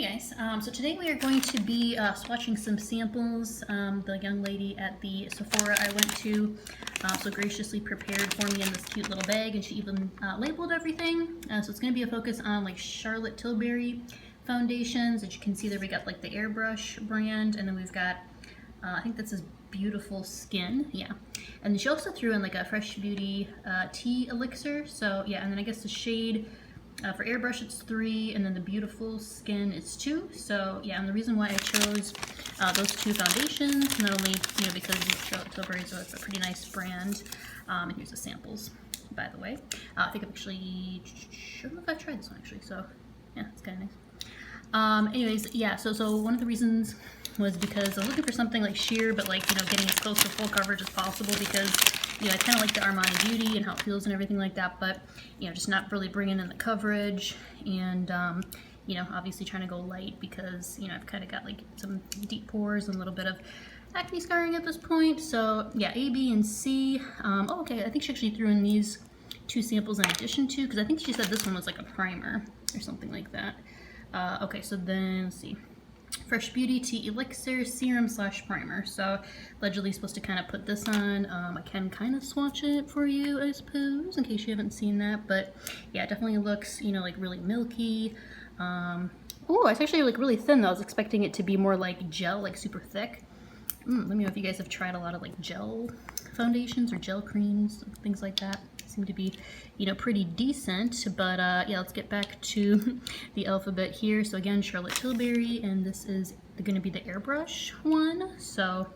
Hey guys, so today we are going to be swatching some samples. The young lady at the Sephora I went to so graciously prepared for me in this cute little bag, and she even labeled everything. So it's going to be a focus on like Charlotte Tilbury foundations. As you can see there, we got like the Airbrush brand, and then we've got I think this is Beautiful Skin, yeah. And then she also threw in like a Fresh Beauty tea elixir. So yeah, and then I guess the shade for Airbrush it's 3, and then the Beautiful Skin is 2. So yeah, and the reason why I chose those two foundations, not only because Charlotte Tilbury is a pretty nice brand, and here's the samples, by the way. I think I've actually, I don't know if I've tried this one actually, so yeah, it's kind of nice. Anyways, yeah, so one of the reasons was because I was looking for something like sheer, but like, getting as close to full coverage as possible, because, I kind of like the Armani Beauty and how it feels and everything like that, but, just not really bringing in the coverage, and, obviously trying to go light because, I've kind of got like some deep pores and a little bit of acne scarring at this point. So yeah, A, B, and C. Oh, okay, I think she actually threw in these 2 samples in addition to, because I think she said this one was like a primer or something like that. Okay, so then let's see. Fresh Beauty Tea Elixir Serum / Primer. So allegedly supposed to kind of put this on. I can kind of swatch it for you, I suppose, in case you haven't seen that. But yeah, it definitely looks, like really milky. Oh, it's actually like really thin though. I was expecting it to be more like gel, like super thick. Let me know if you guys have tried a lot of like gel foundations or gel creams, things like that. Seem to be, pretty decent. But yeah, let's get back to the alphabet here. So again, Charlotte Tilbury, and this is going to be the Airbrush one. So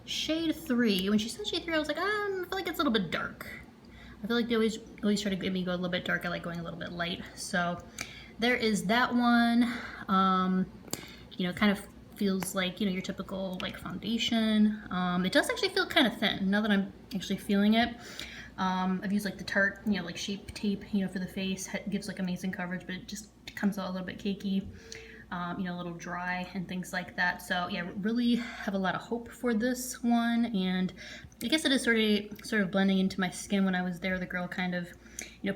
shade 3. When she said shade 3, I was like, I feel like it's a little bit dark. I feel like they always try to get me go a little bit dark. I like going a little bit light. So there is that one. Kind of feels like, your typical like foundation. It does actually feel kind of thin now that I'm actually feeling it. I've used like the Tarte, like Shape Tape, for the face. It gives like amazing coverage, but it just comes out a little bit cakey, a little dry and things like that. So yeah, really have a lot of hope for this one, and I guess it is sort of blending into my skin. When I was there, the girl kind of,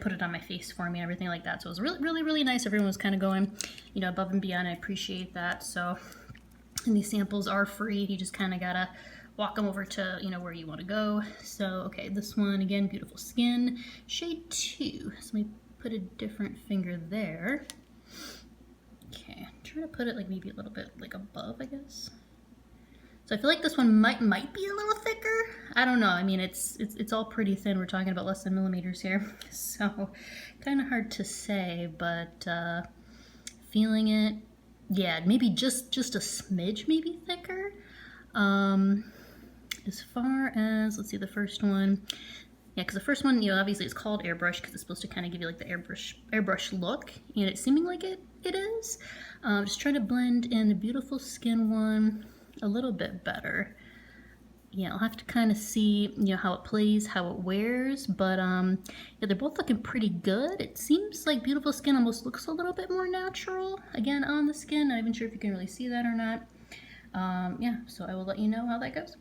put it on my face for me and everything like that. So it was really nice. Everyone was kind of going, above and beyond. I appreciate that. So, and these samples are free. You just kind of gotta walk them over to, where you want to go. So, okay, this one, again, Beautiful Skin, shade 2. So let me put a different finger there. Okay, try to put it like maybe a little bit like above, I guess. So I feel like this one might be a little thicker. I don't know. I mean, it's all pretty thin. We're talking about less than millimeters here. So kind of hard to say, but feeling it, yeah, maybe just a smidge maybe thicker. As far as, let's see, the first one, yeah, because the first one, obviously it's called Airbrush because it's supposed to kind of give you like the airbrush look, and it's seeming like it is. Just trying to blend in the Beautiful Skin one a little bit better. Yeah, I'll have to kind of see, how it plays, how it wears, but yeah, they're both looking pretty good. It seems like Beautiful Skin almost looks a little bit more natural, again, on the skin. Not even sure if you can really see that or not. Yeah, so I will let you know how that goes.